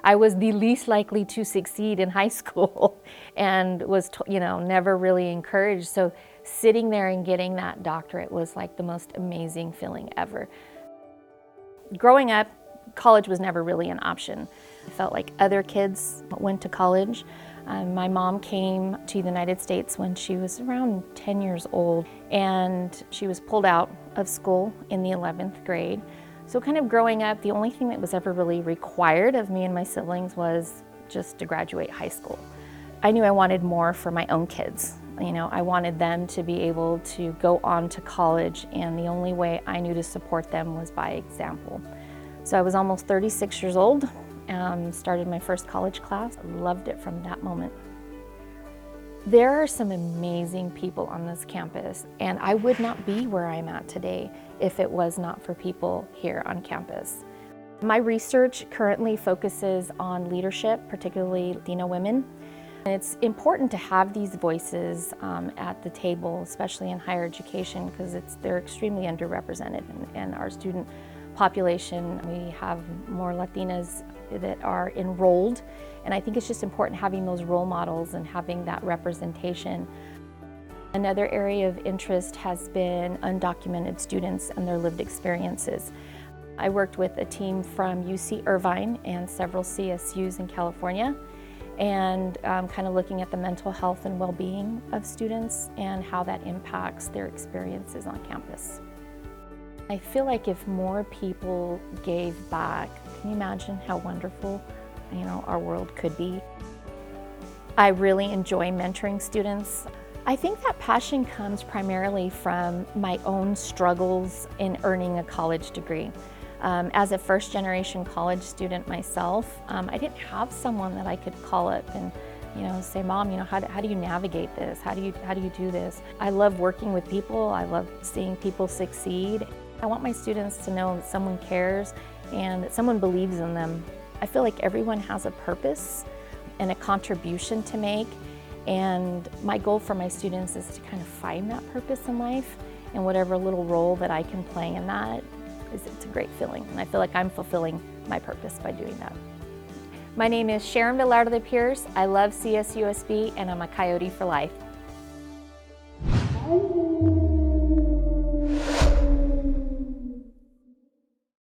I was the least likely to succeed in high school and was, never really encouraged. So sitting there and getting that doctorate was like the most amazing feeling ever. Growing up, college was never really an option. I felt like other kids went to college. My mom came to the United States when she was around 10 years old, and she was pulled out of school in the 11th grade. So kind of growing up, the only thing that was ever really required of me and my siblings was just to graduate high school. I knew I wanted more for my own kids. I wanted them to be able to go on to college, and the only way I knew to support them was by example. So I was almost 36 years old, started my first college class. Loved it from that moment. There are some amazing people on this campus, and I would not be where I'm at today if it was not for people here on campus. My research currently focuses on leadership, particularly Latino women. And it's important to have these voices at the table, especially in higher education, because they're extremely underrepresented in our student population. We have more Latinas that are enrolled, and I think it's just important having those role models and having that representation. Another area of interest has been undocumented students and their lived experiences. I worked with a team from UC Irvine and several CSUs in California, and kind of looking at the mental health and well-being of students and how that impacts their experiences on campus. I feel like if more people gave back, can you imagine how wonderful, our world could be? I really enjoy mentoring students. I think that passion comes primarily from my own struggles in earning a college degree. As a first-generation college student myself, I didn't have someone that I could call up and say, Mom, how do you navigate this? How do you do this? I love working with people. I love seeing people succeed. I want my students to know that someone cares and that someone believes in them. I feel like everyone has a purpose and a contribution to make, and my goal for my students is to kind of find that purpose in life, and whatever little role that I can play in that, it's a great feeling, and I feel like I'm fulfilling my purpose by doing that. My name is Sharon Velarde Pierce. I love CSUSB, and I'm a Coyote for life.